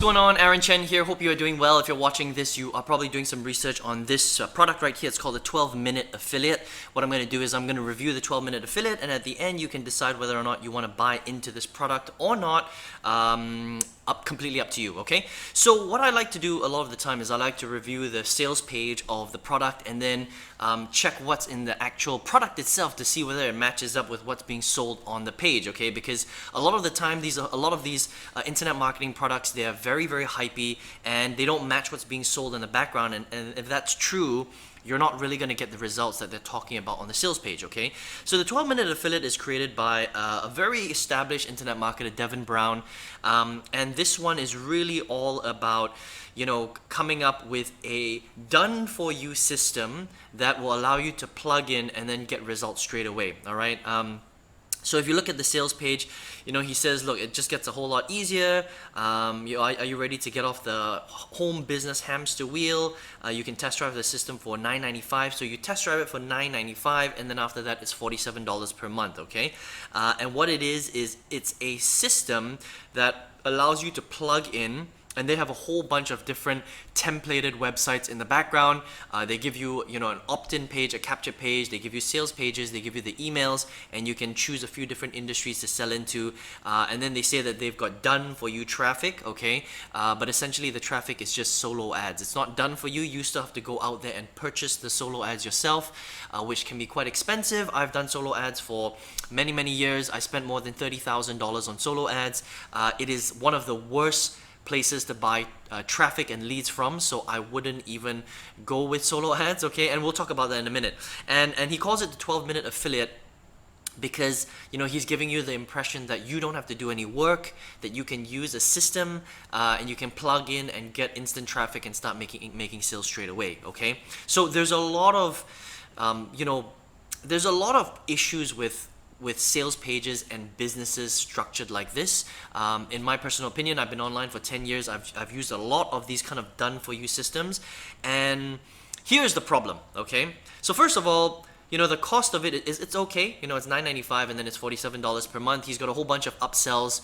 What's going on? Aaron Chen here. Hope you are doing well. If you're watching this, you are probably doing some research on this product right here. It's called the 12-minute affiliate. What I'm going to do is I'm going to review the 12-minute affiliate, and at the end you can decide whether or not you want to buy into this product or not. Completely up to you, okay? So what I like to do a lot of the time is I like to review the sales page of the product and then check what's in the actual product itself to see whether it matches up with what's being sold on the page, okay? Because a lot of the time a lot of these internet marketing products, they are very, very hypey and they don't match what's being sold in the background, and if that's true, you're not really going to get the results that they're talking about on the sales page, okay? So the 12-minute affiliate is created by a very established internet marketer, Devin Brown, and this one is really all about, coming up with a done-for-you system that will allow you to plug in and then get results straight away, all right? So if you look at the sales page, he says, look, it just gets a whole lot easier. Are you ready to get off the home business hamster wheel? You can test drive the system for $9.95. So you test drive it for $9.95, and then after that, it's $47 per month, okay? And what it is it's a system that allows you to plug in, and they have a whole bunch of different templated websites in the background. They give you, an opt-in page, a capture page. They give you sales pages. They give you the emails, and you can choose a few different industries to sell into. And then they say that they've got done for you traffic, okay? But essentially, the traffic is just solo ads. It's not done for you. You still have to go out there and purchase the solo ads yourself, which can be quite expensive. I've done solo ads for many, many years. I spent more than $30,000 on solo ads. It is one of the worst places to buy traffic and leads from, so I wouldn't even go with solo ads, okay? And we'll talk about that in a minute. And he calls it the 12-minute affiliate because he's giving you the impression that you don't have to do any work, that you can use a system and you can plug in and get instant traffic and start making sales straight away, okay? So there's a lot of issues with sales pages and businesses structured like this. In my personal opinion, I've been online for 10 years. I've used a lot of these kind of done-for-you systems. And here's the problem, okay? So first of all, the cost of it is, it's okay. It's $9.95 and then it's $47 per month. He's got a whole bunch of upsells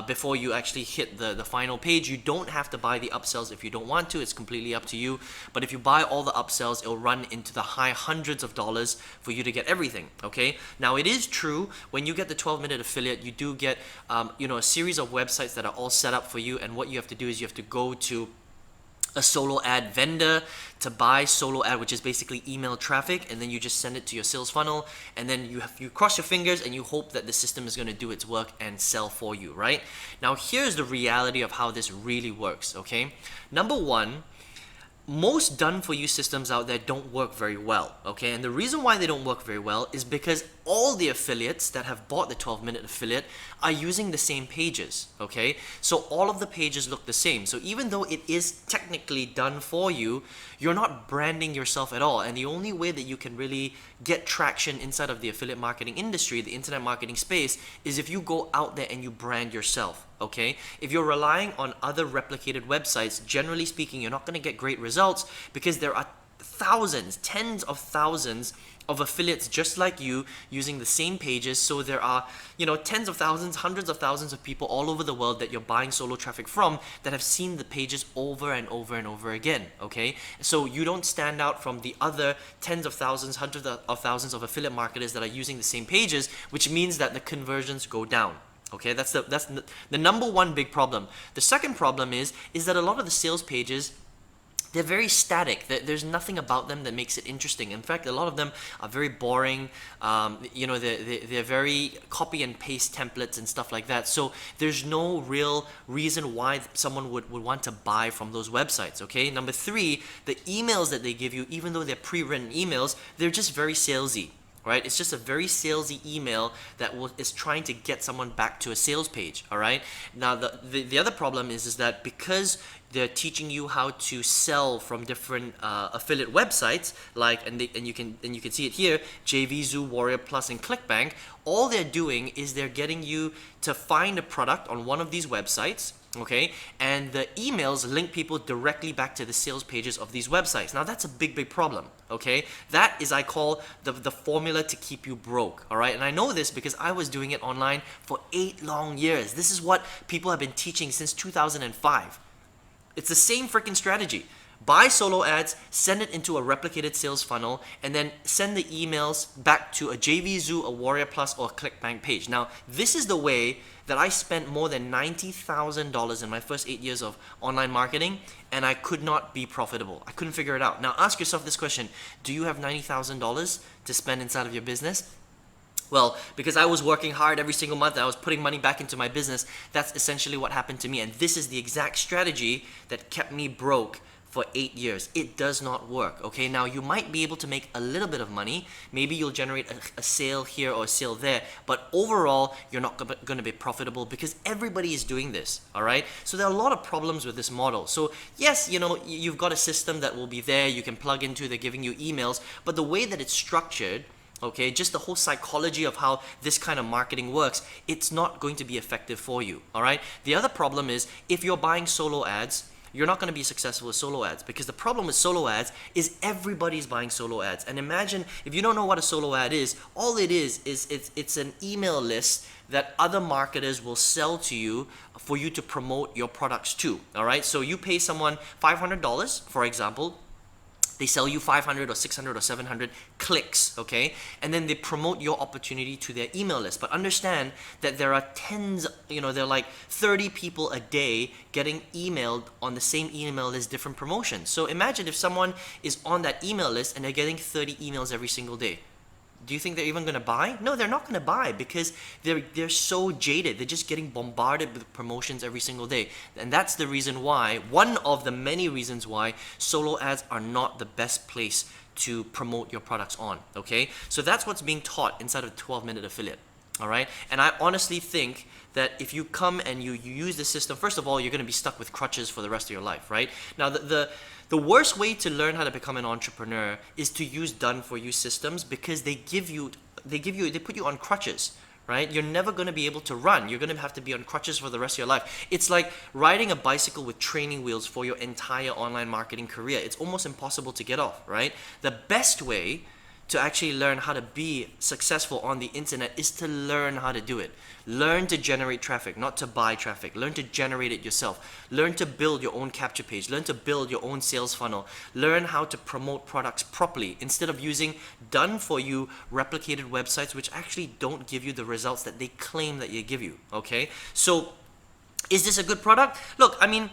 before you actually hit the final page. You don't have to buy the upsells if you don't want to. It's completely up to you. But if you buy all the upsells, it'll run into the high hundreds of dollars for you to get everything, okay? Now, it is true, when you get the 12-minute affiliate, you do get, a series of websites that are all set up for you. And what you have to do is you have to go to a solo ad vendor to buy solo ad, which is basically email traffic, and then you just send it to your sales funnel, and then you cross your fingers and you hope that the system is going to do its work and sell for you, right? Now, here's the reality of how this really works, okay? Number one, most done-for-you systems out there don't work very well, okay? And the reason why they don't work very well is because all the affiliates that have bought the 12-minute affiliate are using the same pages, okay? So all of the pages look the same. So even though it is technically done for you, you're not branding yourself at all. And the only way that you can really get traction inside of the affiliate marketing industry, the internet marketing space, is if you go out there and you brand yourself, okay? If you're relying on other replicated websites, generally speaking, you're not going to get great results because there are thousands, tens of thousands of affiliates just like you using the same pages. So there are, tens of thousands, hundreds of thousands of people all over the world that you're buying solo traffic from that have seen the pages over and over and over again, okay? So you don't stand out from the other tens of thousands, hundreds of thousands of affiliate marketers that are using the same pages, which means that the conversions go down. Okay, that's the number one big problem. The second problem is that a lot of the sales pages, they're very static. There's nothing about them that makes it interesting. In fact, a lot of them are very boring. They're very copy and paste templates and stuff like that. So there's no real reason why someone would want to buy from those websites, okay? Number three, the emails that they give you, even though they're pre-written emails, they're just very salesy. Right? It's just a very salesy email that is trying to get someone back to a sales page, all right? Now, the other problem is that because they're teaching you how to sell from different affiliate websites, and you can see it here, JVZoo, Warrior Plus, and ClickBank, all they're doing is they're getting you to find a product on one of these websites, okay? And the emails link people directly back to the sales pages of these websites. Now that's a big problem, okay? That is, I call the formula to keep you broke, all right? And I know this because I was doing it online for 8 long years. This is what people have been teaching since 2005. It's the same freaking strategy. Buy solo ads, send it into a replicated sales funnel, and then send the emails back to a JVZoo, a Warrior Plus, or a ClickBank page. Now, this is the way that I spent more than $90,000 in my first 8 years of online marketing, and I could not be profitable. I couldn't figure it out. Now, ask yourself this question. Do you have $90,000 to spend inside of your business? Well, because I was working hard every single month, I was putting money back into my business, that's essentially what happened to me. And this is the exact strategy that kept me broke for 8 years. It does not work, okay? Now, you might be able to make a little bit of money. Maybe you'll generate a sale here or a sale there, but overall, you're not going to be profitable because everybody is doing this, all right? So there are a lot of problems with this model. So yes, you know, you've got a system that will be there, you can plug into, they're giving you emails, but the way that it's structured, okay, just the whole psychology of how this kind of marketing works, it's not going to be effective for you, all right? The other problem is if you're buying solo ads, you're not going to be successful with solo ads because the problem with solo ads is everybody's buying solo ads. And imagine if you don't know what a solo ad is, all it is it's an email list that other marketers will sell to you for you to promote your products to, all right? So you pay someone $500, for example, they sell you 500 or 600 or 700 clicks, okay? And then they promote your opportunity to their email list. But understand that there are tens, you know, there are like 30 people a day getting emailed on the same email list, different promotions. So imagine if someone is on that email list and they're getting 30 emails every single day. Do you think they're even going to buy? No, they're not going to buy because they're so jaded. They're just getting bombarded with promotions every single day. And that's the reason why, one of the many reasons why solo ads are not the best place to promote your products on, okay? So that's what's being taught inside of 12-Minute Affiliate, all right? And I honestly think that if you come and you use the system, first of all, you're going to be stuck with crutches for the rest of your life, right? Now, the worst way to learn how to become an entrepreneur is to use done-for-you systems because they put you on crutches, right? You're never going to be able to run. You're going to have to be on crutches for the rest of your life. It's like riding a bicycle with training wheels for your entire online marketing career. It's almost impossible to get off, right? The best way to actually learn how to be successful on the internet is to learn how to do it. Learn to generate traffic, not to buy traffic. Learn to generate it yourself. Learn to build your own capture page. Learn to build your own sales funnel. Learn how to promote products properly instead of using done-for-you replicated websites which actually don't give you the results that they claim that they give you, okay? So is this a good product? Look, I mean,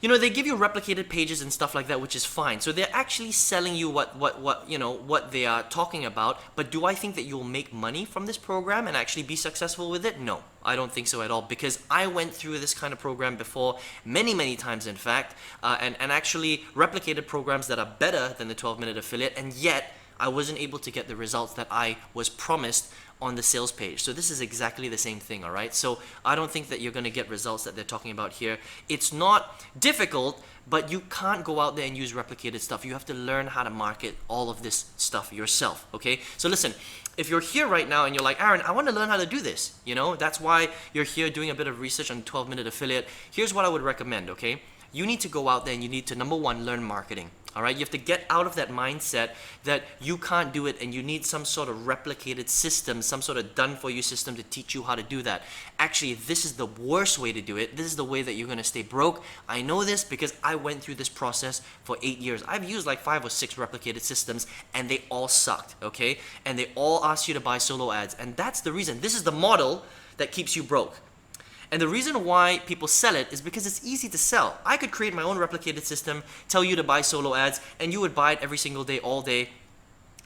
you know, they give you replicated pages and stuff like that, which is fine. So they're actually selling you what they are talking about. But do I think that you'll make money from this program and actually be successful with it? No, I don't think so at all because I went through this kind of program before many times, in fact, and actually replicated programs that are better than the 12-Minute Affiliate, and yet I wasn't able to get the results that I was promised on the sales page. So this is exactly the same thing, all right? So I don't think that you're going to get results that they're talking about here. It's not difficult, but you can't go out there and use replicated stuff. You have to learn how to market all of this stuff yourself, okay? So listen, if you're here right now and you're like, Aaron, I want to learn how to do this, you know? That's why you're here doing a bit of research on 12-Minute Affiliate. Here's what I would recommend, okay? You need to go out there and you need to, number one, learn marketing. All right, you have to get out of that mindset that you can't do it and you need some sort of replicated system, some sort of done-for-you system to teach you how to do that. Actually, this is the worst way to do it. This is the way that you're going to stay broke. I know this because I went through this process for 8 years. I've used like 5 or 6 replicated systems and they all sucked, okay? And they all asked you to buy solo ads. And that's the reason. This is the model that keeps you broke. And the reason why people sell it is because it's easy to sell. I could create my own replicated system, tell you to buy solo ads, and you would buy it every single day, all day,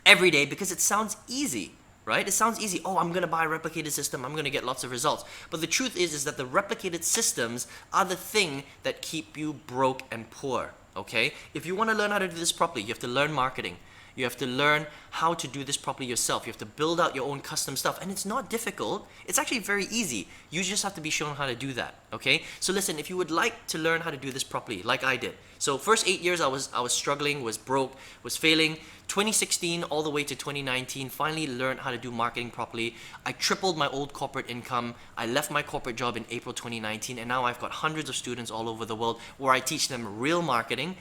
every day, because it sounds easy, right? It sounds easy. Oh, I'm going to buy a replicated system. I'm going to get lots of results. But the truth is that the replicated systems are the thing that keep you broke and poor, okay? If you want to learn how to do this properly, you have to learn marketing. You have to learn how to do this properly yourself. You have to build out your own custom stuff. And it's not difficult. It's actually very easy. You just have to be shown how to do that, okay? So listen, if you would like to learn how to do this properly, like I did. So first 8 years I was struggling, was broke, was failing. 2016 all the way to 2019, finally learned how to do marketing properly. I tripled my old corporate income. I left my corporate job in April 2019, and now I've got hundreds of students all over the world where I teach them real marketing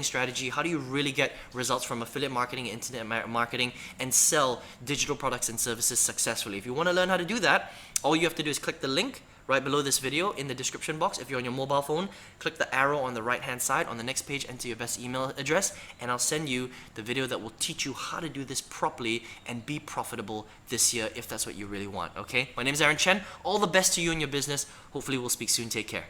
strategy. How do you really get results from affiliate marketing, internet marketing, and sell digital products and services successfully? If you want to learn how to do that, all you have to do is click the link right below this video in the description box. If you're on your mobile phone, click the arrow on the right hand side. On the next page, enter your best email address, and I'll send you the video that will teach you how to do this properly and be profitable this year if that's what you really want. Okay, my name is Aaron Chen. All the best to you and your business. Hopefully we'll speak soon. Take care.